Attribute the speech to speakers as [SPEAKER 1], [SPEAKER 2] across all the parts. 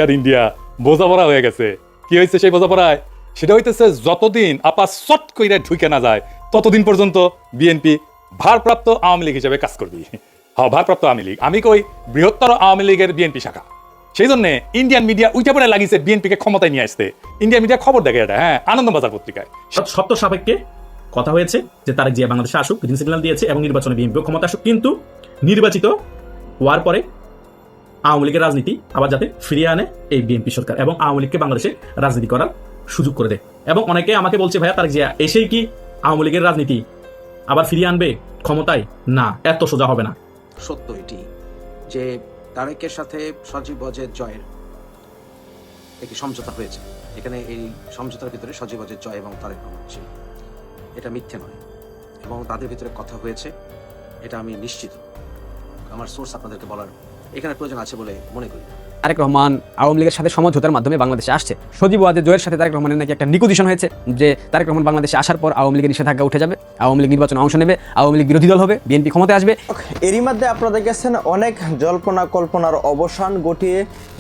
[SPEAKER 1] আর India বোঝাপড়া হয়ে গেছে। কি হয়েছে সেই বোঝাপড়ায়? সেটা হইতেছে যতদিন আপা চট কইরা ঢুকে না যায় ততদিন পর্যন্ত বিএনপি ভারপ্রাপ্ত আওয়ামী লীগ হিসেবে কাজ করবি। হ্যাঁ, ভারপ্রাপ্ত আওয়ামী লীগ, আমি কই বৃহত্তর আওয়ামী লীগের বিএনপি শাখা। সেই জন্য ইন্ডিয়ান মিডিয়া উইটা পড়ে লাগিয়েছে বিএনপিকে ক্ষমতায় নিয়ে আসতে। ইন্ডিয়ান মিডিয়া খবর দেখে এটা, হ্যাঁ, আনন্দবাজার পত্রিকায়।
[SPEAKER 2] সত্য সাপেক্ষে কথা হয়েছে যে তারেক জিয়া বাংলাদেশে আসুক, গ্রিন সিগন্যাল দিয়েছে এবং নির্বাচনে বিএনপিও ক্ষমতা আসুক, কিন্তু নির্বাচিত হওয়ার পরে আওয়ামী লীগের রাজনীতি আবার যাতে ফিরিয়ে আনে এই বিএনপি সরকার এবং আওয়ামী লীগকে বাংলাদেশে রাজনীতি করার সুযোগ করে দেয়। এবং অনেকে আমাকে বলছে, ভাইয়া তারেক জিয়া এসেই কি আওয়ামী লীগের রাজনীতি আবার ফিরিয়ে আনবে ক্ষমতায়? না, এত সোজা হবে না।
[SPEAKER 3] সত্য এটি যে তারেকের সাথে সজীব ওয়াজেদ জয়ের একটি সমঝোতা হয়েছে। এখানে এই সমঝোতার ভিতরে সজীব ওয়াজেদ জয় এবং তারেক রহমান ছিল। এটা মিথ্যে নয় এবং তাদের ভিতরে কথা হয়েছে, এটা আমি নিশ্চিত। আমার সোর্স আপনাদেরকে বলার এখানে প্রয়োজন আছে বলে মনে করি।
[SPEAKER 4] তারেক রহমান আওয়ামী লীগের সাথে সমঝোতার মাধ্যমে বাংলাদেশে আসছে। সজীব ওয়াজেদ জয়ের সাথে তারেক রহমানের নাকি একটা নিকোজিশন হয়েছে যে তারেক রহমান বাংলাদেশে আসার পর আওয়ামী লীগের নিষেধাজ্ঞা উঠে যাবে, আওয়ামী লীগ নির্বাচনে অংশ নেবে, আওয়ামী লীগ বিরোধী দল হবে, বিএনপি ক্ষমতায় আসবে।
[SPEAKER 5] এরই মধ্যে আপনারা দেখেছেন অনেক জল্পনা কল্পনার অবসান ঘটিয়ে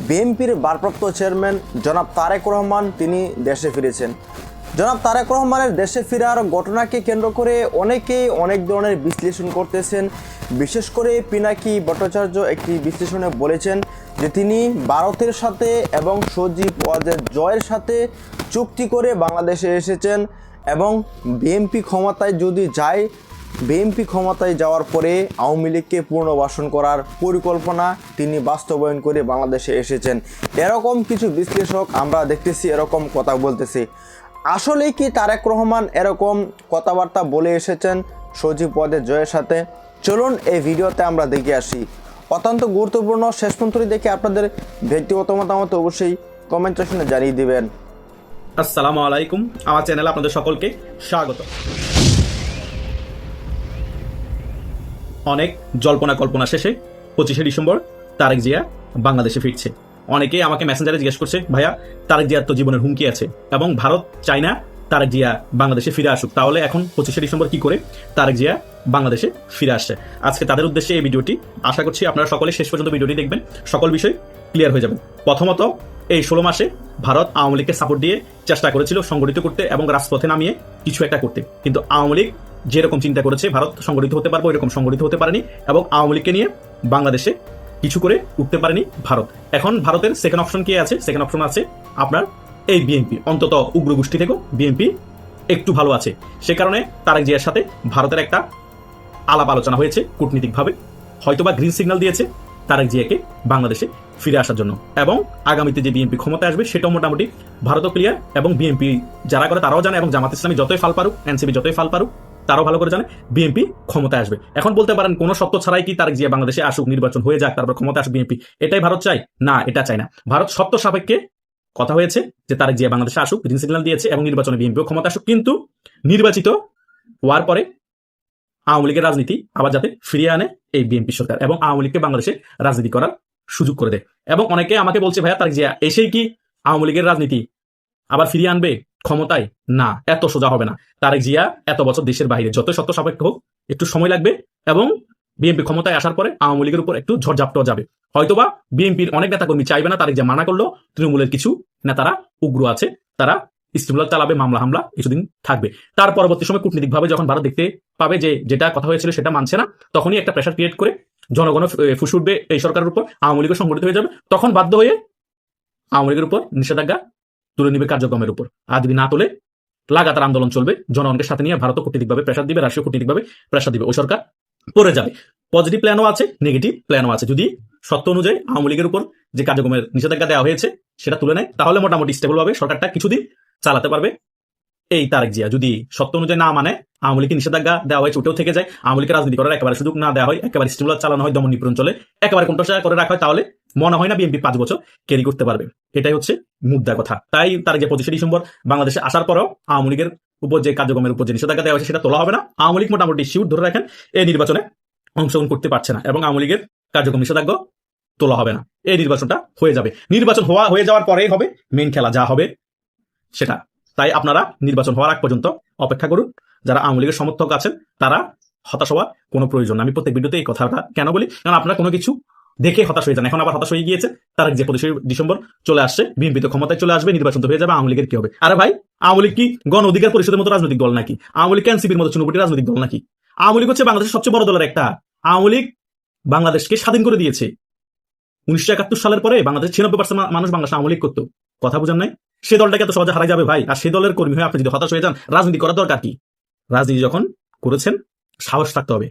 [SPEAKER 5] বিএনপির ভারপ্রাপ্ত চেয়ারম্যান জনাব তারেক রহমান তিনি দেশে ফিরেছেন। জনাব তারেক রহমানের দেশে ফেরার ঘটনাকে কেন্দ্র করে অনেকেই অনেক ধরনের বিশ্লেষণ করতেছেন। বিশেষ করে পিনাকি ভট্টাচার্য একটি বিশ্লেষণে বলেছেন যে তিনি ভারতের সাথে এবং সজীব ওয়াজেদ জয়ের সাথে চুক্তি করে বাংলাদেশে এসেছেন এবং বিএনপি ক্ষমতায় যদি যায়, বিএনপি ক্ষমতায় যাওয়ার পরে আওয়ামী লীগকে পুনর্বাসন করার পরিকল্পনা তিনি বাস্তবায়ন করে বাংলাদেশে এসেছেন। এরকম কিছু বিশ্লেষক আমরা দেখতেছি, এরকম কথা বলতেছি। আসলে কি তারেক রহমান এরকম কথাবার্তা বলে এসেছেন সজীব ওয়াজেদ জয়ের সাথে? চলুন এই ভিডিওতে আমরা দেখে আসি। অত্যন্ত গুরুত্বপূর্ণ, শেষ পর্যন্ত দেখে আপনাদের ব্যক্তিগত মতামত অবশ্যই কমেন্ট সেকশনে জানিয়ে দিবেন।
[SPEAKER 2] আসসালামু আলাইকুম, আমার চ্যানেলে আপনাদের সকলকে স্বাগত। অনেক জল্পনা কল্পনা শেষে 25শে ডিসেম্বর তারেক জিয়া বাংলাদেশে ফিরছে। অনেকেই আমাকে মেসেঞ্জারে জিজ্ঞেস করছে, ভাইয়া তারেক জিয়ার তো জীবনের হুমকি আছে এবং ভারত চায় না তারেক জিয়া বাংলাদেশে ফিরে আসুক, তাহলে এখন 25শে ডিসেম্বর কি করে তারেক জিয়া বাংলাদেশে ফিরে আসছে? আজকে তাদের উদ্দেশ্যে এই ভিডিওটি, আশা করছি আপনারা সকলে শেষ পর্যন্ত ভিডিওটি দেখবেন, সকল বিষয় ক্লিয়ার হয়ে যাবে। প্রথমত, এই 16 মাসে ভারত আওয়ামী লীগকে সাপোর্ট দিয়ে চেষ্টা করেছিল সংগঠিত করতে এবং রাজপথে নামিয়ে কিছু একটা করতে, কিন্তু আওয়ামী লীগ যেরকম চিন্তা করেছে ভারত সংগঠিত হতে পারবো এরকম সংগঠিত হতে পারেনি এবং আওয়ামী লীগকে নিয়ে বাংলাদেশে কিছু করে উঠতে পারেনি ভারত। এখন ভারতের সেকেন্ড অপশন কি আছে? সেকেন্ড অপশন আছে আপনার এই বিএনপি। অন্তত উগ্র গোষ্ঠী থেকেও বিএনপি একটু ভালো আছে। সে কারণে তারেক জিয়ার সাথে ভারতের একটা আলাপ আলোচনা হয়েছে কূটনীতিকভাবে, হয়তোবা গ্রিন সিগন্যাল দিয়েছে তারেক জিয়াকে বাংলাদেশে ফিরে আসার জন্য। এবং আগামীতে যে বিএনপি ক্ষমতায় আসবে সেটাও মোটামুটি ভারতও ক্লিয়ার এবং বিএনপি যারা করে তারাও জানে এবং জামাত ইসলামী যতই ফাল পারুক, এনসিপি যতই ফাল পারুক, তারাও ভালো করে জানে বিএনপি ক্ষমতায় আসবে। এখন বলতে পারেন কোনো শর্ত ছাড়াই কি তারেক জিয়া বাংলাদেশে আসুক, নির্বাচন হয়ে যাক, তারপর ক্ষমতা আসুক বিএনপি, এটাই ভারত চায়? না, এটা চায় না। ভারত শর্ত সাপেক্ষে কথা হয়েছে যে তারেক জিয়া বাংলাদেশে আসুক, গ্রিন সিগন্যাল দিয়েছে এবং নির্বাচনে বিএনপিও ক্ষমতা আসুক, কিন্তু নির্বাচিত হওয়ার পরে আওয়ামী লীগের রাজনীতি আবার যাতে ফিরিয়ে আনে এই বিএনপি সরকার এবং আওয়ামী লীগকে বাংলাদেশে রাজনীতি করার সুযোগ করে দেয়। এবং অনেকে আমাকে বলছে, ভাইয়া তারেক জিয়া এসেই কি আওয়ামী লীগের রাজনীতি আবার ফিরিয়ে আনবে ক্ষমতায়? না, এত সোজা হবে না। তারেক জিয়া এত বছর দেশের বাইরে, যত শর্ত সাপেক্ষ হোক একটু সময় লাগবে এবং বিএনপি ক্ষমতায় আসার পরে আওয়ামী লীগের উপর একটু ঝড়ঝাপটাও যাবে। হয়তোবা বিএনপির অনেক নেতাকর্মী চাইবে না, তারেক জিয়া মানা করলো, তৃণমূলের কিছু নেতারা উগ্র আছে, তারা স্টিমুলার চালাবে, মামলা হামলা কিছুদিন থাকবে। তার পরবর্তী সময় কূটনীতিকভাবে যখন ভারত দেখতে পাবে যে যেটা কথা হয়েছিল সেটা মানছে না, তখনই একটা প্রেশার ক্রিয়েট করে জনগণ ফুসে উঠবে এই সরকারের উপর, আওয়ামী লীগও সংগঠিত হয়ে যাবে, তখন বাধ্য হয়ে আওয়ামী লীগের উপর নিষেধাজ্ঞা তুলে নিবে কার্যক্রমের উপর। আর যদি না তোলে লাগাতার আন্দোলন চলবে, জনগণকে সাথে নিয়ে ভারত কূটনীতিকভাবে প্রেশার দিবে, রাষ্ট্রীয় কূটনীতিকভাবে প্রেশার দিবে, ওই সরকার পড়ে যাবে। পজিটিভ প্ল্যানও আছে, নেগেটিভ প্ল্যানও আছে। যদি সত্য অনুযায়ী আওয়ামী লীগের উপর যে কার্যক্রমের নিষেধাজ্ঞা দেওয়া হয়েছে সেটা তুলে নেয়, তাহলে মোটামুটি স্টেবল ভাবে সরকারটা কিছুদিন চালাতে পারবে এই তারেক জিয়া। যদি সত্য অনুযায়ী না মানে, আওয়ামী লীগের নিষেধাজ্ঞা দেওয়া হয়েছে উঠেও থেকে যায়, আওয়ামী লীগের রাজনীতি করার একেবারে সুযোগ না দেওয়া হয়, একেবারে স্টিমুলার চালানো হয়, দমন নিপীড়ন চলে, একেবারে কণ্ঠসার করে রাখা হয়, তাহলে মনে হয় না বিএনপি 5 বছর ক্যারি করতে পারবে। এটাই হচ্ছে মুদ্রা কথা। তাই তারেক জিয়া 25শে ডিসেম্বর বাংলাদেশে আসার পরও আওয়ামী লীগের উপর যে কার্যক্রমের উপর যে নিষেধাজ্ঞা দেওয়া হয়েছে সেটা তোলা হবে না। আওয়ামী লীগ মোটামুটি শিউর ধরে রাখেন এই নির্বাচনে অংশগ্রহণ করতে পারছে না এবং আওয়ামী লীগের কার্যক্রম নিষেধাজ্ঞা তোলা হবে না। এই নির্বাচনটা হয়ে যাবে, নির্বাচন হয়ে যাওয়ার পরেই হবে মেইন খেলা, যা হবে সেটা। তাই আপনারা নির্বাচন হওয়ার আগ পর্যন্ত অপেক্ষা করুন। যারা আওয়ামী লীগের সমর্থক আছেন তারা হতাশ হওয়ার কোনো প্রয়োজন না। আমি প্রত্যেক ভিডিওতে এই কথাটা কেন বলি, কারণ আপনারা কোনো কিছু দেখে হতাশ হয়ে যান। এখন আবার হতাশ হয়ে গিয়েছে, তারেক জিয়া 25 ডিসেম্বর চলে আসছে, বিএনপি তো ক্ষমতায় চলে আসবে, নির্বাচন তো হয়ে যাবে, আওয়ামী লীগের কি হবে? আরে ভাই, আওয়ামী লীগ কি গণ অধিকার পরিষদের মতো রাজনৈতিক দল নাকি? আওয়ামী লীগ এনসিপির মতো চুনুপুটি রাজনৈতিক দল নাকি? আওয়ামী লীগ হচ্ছে বাংলাদেশের সবচেয়ে বড় দলের একটা। আওয়ামী লীগ বাংলাদেশকে স্বাধীন করে দিয়েছে। 1971 সালের পরে বাংলাদেশ 96% মানুষ বাংলাদেশ আওয়ামী লীগ করতো। কথা বুঝেন নাই? সে দলটাকে এত সহজে হারাই যাবে ভাই? আর সেই দলের কর্মী হয়ে আপনি যদি হতাশ হয়ে যান, রাজনীতি করার দরকার কি? রাজনীতি যখন করেছেন, সাহস থাকতে হবে।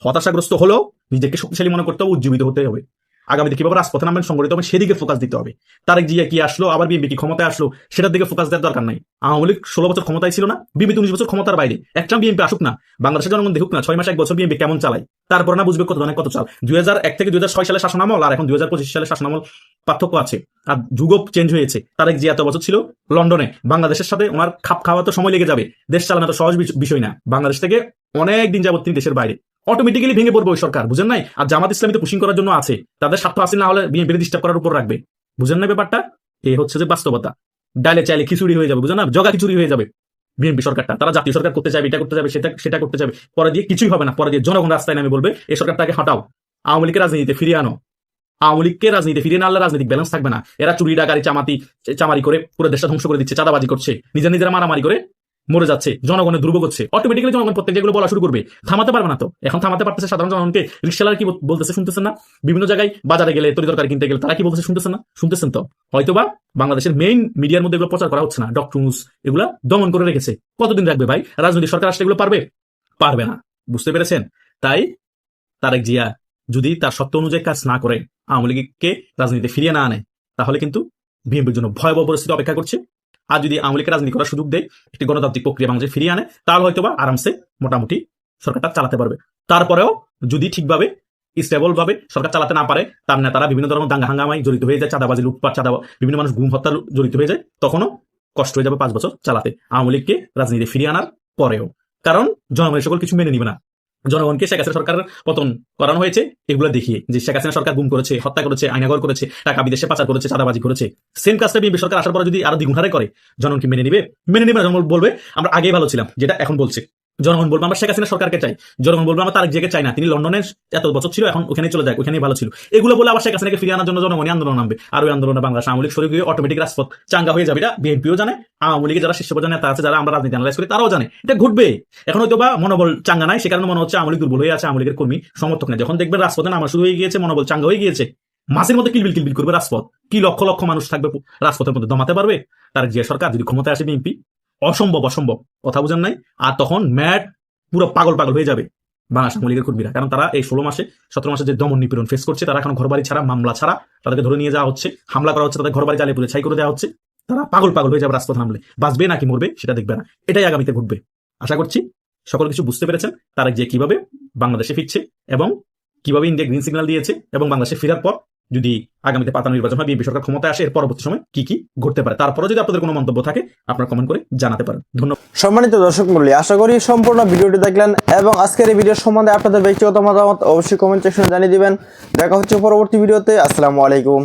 [SPEAKER 2] হতাশাগ্রস্ত হলেও নিজেকে শক্তিশালী মনে করতে হবে, উজ্জীবিত হতে হবে। আগামীতে কিভাবে রাজপথে নামবেন, সংগঠিত হবে, সেদিকে ফোকাস দিতে হবে। তারেক জিয়া কি আসলো, আবার বিএনপি কি ক্ষমতায় আসলো, সেটার দিকে ফোকাস দেওয়ার দরকার নাই। আওয়ামী লীগ 16 বছর ক্ষমতায় ছিল না, বিএনপি 19 বছর ক্ষমতার বাইরে। একটা বিএনপি আসুক না, বাংলাদেশের জনগণ দেখুক না 6 মাস 1 বছর বিএনপি কেমন চালায়, তারপর না বুঝবে কত ধরনের কত চাল। 2001 থেকে 2006 সালে শাসনামল আর এখন 2025 সালে শাসনামল পার্থক্য আছে, আর যুগ চেঞ্জ হয়েছে। তারেক জিয়া এত বছর ছিল লন্ডনে, বাংলাদেশের সাথে ওনার খাপ খাওয়া তো সময় লেগে যাবে। দেশ চালানো তো সহজ বিষয় না। বাংলাদেশ থেকে অনেক দিন যাবত তিনি দেশের বাইরে, অটোমেটিক্যালি ভেঙে পড়বে ওই সরকার, বুঝেন নাই? আর জামাত ইসলামী তো পুশিং করার জন্য আছে, তাদের স্বার্থ হাসিল না হলে বিএনপি ডিস্টার্ব করার উপর রাখবে, বুঝেন না ব্যাপারটা? এই হচ্ছে যে বাস্তবতা। ডাইলে চাইলে খিচুড়ি হয়ে যাবে, বুঝেন না? জগা খিচুড়ি হয়ে যাবে বিএনপি সরকারটা। তারা জাতীয় সরকার করতে চাইবে, এটা করতে যাবে, সেটা করতে যাবে, পরে দিয়ে কিছুই হবে না। পরে দিয়ে জনগণ রাস্তায় নামে বলবে এই সরকারটাকে হটাও, আওয়ামী লীগের রাজনীতিতে ফিরিয়ে আনো। আওয়ামী লীগকে রাজনীতি ফিরিয়ে না আনলে রাজনৈতিক ব্যালেন্স থাকবে না। এরা চুরি ডাকারি চামারি করে পুরো দেশটা ধ্বংস করে দিচ্ছে, চাঁদাবাজি করছে, নিজেরা মারামারি করে মরে যাচ্ছে, জনগণের দুর্ভোগ হচ্ছে। অটোমেটিক্যালি জনগণ প্রত্যেক যেগুলো বলা শুরু করবে, থামাতে পারবে না তো। এখন থামাতে পারতেছে সাধারণ জনগণকে। রিক্সাওয়ালা কি বলতেছে শুনতেছেন না? বিভিন্ন জায়গায় বাজারে গেলে, তরি তরকারি কিনতে গেলে তারা কি বলতেছে শুনতেছেন না? শুনতেছেন তো। হয়তোবা বাংলাদেশের মেইন মিডিয়ার মধ্যে এগুলো প্রচার করা হচ্ছে না, ডক্টর ইউনূস এগুলা দমন করে রেখেছে। কতদিন রাখবে ভাই? রাজনৈতিক সরকার আসলে এগুলো পারবে না, বুঝতে পেরেছেন? তাই তারেক জিয়া যদি তার সত্য অনুযায়ী কাজ না করে, আওয়ামী লীগকে রাজনীতিতে ফিরিয়ে না আনে, তাহলে কিন্তু বিএনপির জন্য ভয়াবহ পরিস্থিতি অপেক্ষা করছে। আর যদি আওয়ামী লীগের রাজনীতি করার সুযোগ দেয়, একটি গণতান্ত্রিক প্রক্রিয়া বাংলাদেশে ফিরিয়ে আনে, তাহলে হয়তোবা আরামসে মোটামুটি সরকারটা চালাতে পারবে। তারপরেও যদি ঠিকভাবে স্টেবল ভাবে সরকার চালাতে না পারে, তার নেতারা বিভিন্ন ধরনের দাঙ্গা হাঙ্গামায় জড়িত হয়ে যায়, চাঁদাবাজি, লুটপাট, বিভিন্ন মানুষ গুম হত্যা জড়িত হয়ে যায়, তখনও কষ্ট হয়ে যাবে 5 বছর চালাতে আওয়ামী লীগকে রাজনীতি ফিরিয়ে আনার পরেও। কারণ জনগণের সকল কিছু মেনে নিবে না। জনগণকে শেখ হাসিনা সরকারের পতন করানো হয়েছে এগুলো দেখিয়ে, যে শেখ হাসিনা সরকার গুম করেছে, হত্যা করেছে, আইনাগর করেছে, টাকা বিদেশে পাচার করেছে, চাঁদাবাজি করেছে। সেম কাজটা বিএনপি সরকার আসার পরে যদি আরো দ্বিগুণ হারে করে, জনগণ কি মেনে নিবে? মেনে নিবে না। জনগণ বলবে আমরা আগেই ভালো ছিলাম, যেটা এখন বলছে। জনগণ বলবে আমরা শেখ হাসিনা সরকারকে চাই। জনগণ বলবে আমরা তারেক জিয়াকে চাই না, তিনি লন্ডনে এত বছর ছিল, এখন ওখানে চলে যায়, ওখানেই ভালো ছিল। এগুলো বলে আবার শেখ হাসিনাকে ফিরিয়ে আনার জন্য জনগণই আন্দোলন নামবে, আর ওই আন্দোলনে বাংলাদেশ আওয়ামী লীগ শরীর অটোমেটিক রাজপথ চাঙ্গা হয়ে যাবে। এটা বিএনপিও জানে, আওয়ামী লীগের যারা শীর্ষ পর্যায়ে নেতা আছে, যারা আমরা রাজনীতি অ্যানালাইজ করি, তারাও জানে এটা ঘটবে। এখন হয়তো বা মনোবল চাঙ্গা নাই, সে কারণে মনে হচ্ছে আওয়ামী লীগ দুর্বল হয়ে আছে, আওয়ামী লীগের কর্মী সমর্থক নেই। যখন দেখবেন রাজপথে নামা শুরু হয়ে গিয়েছে, মনোবল চাঙ্গা হয়ে গিয়েছে, মাসের মধ্যে কিলবিল করবে রাজপথ। কি লক্ষ লক্ষ মানুষ থাকবে রাজপথের মধ্যে, দমাতে পারবে তারেক জিয়া সরকার? যদি ক্ষমতায় আসে বিএনপি, অসম্ভব। কথা বুঝেন নাই? আর তখন ম্যাড পুরো পাগল হয়ে যাবে বাংলাদেশ আওয়ামী লীগের কর্মীরা। কারণ তারা এই 16 মাসে 17 মাসে যে দমন নিপীড়ন ফেস করছে, তারা এখন ঘরবাড়ি ছাড়া, মামলা ছাড়া তাদেরকে ধরে নিয়ে যাওয়া হচ্ছে, হামলা করা হচ্ছে, তাদের ঘরবাড়ি জ্বালিয়ে পুড়ে ছাই করে দেওয়া হচ্ছে। তারা পাগল হয়ে যাবে রাজপথ নামলে। বাঁচবে নাকি মরবে সেটা দেখবে না। এটাই আগামীতে ঘটবে। আশা করছি সকল কিছু বুঝতে পেরেছেন, তারা যে কিভাবে বাংলাদেশে ফিরছে এবং কিভাবে ইন্ডিয়া গ্রিন সিগন্যাল দিয়েছে, এবং বাংলাদেশে ফেরার পর যদি আগামীতে পাতা নির্বাচন হয়, বিএনপি সরকার ক্ষমতায় আসে, এর পরবর্তী সময় কি ঘটতে পারে। তারপরে যদি আপনাদের কোনো মন্তব্য থাকে, আপনারা কমেন্ট করে জানাতে পারেন। ধন্যবাদ।
[SPEAKER 5] সম্মানিত দর্শক মণ্ডলী, আশা করি সম্পূর্ণ ভিডিওটি দেখলেন এবং আজকের এই ভিডিও সম্বন্ধে আপনাদের ব্যক্তিগত মতামত অবশ্যই কমেন্ট সেকশনে জানিয়ে দিবেন। দেখা হচ্ছে পরবর্তী ভিডিওতে। আসসালামু আলাইকুম।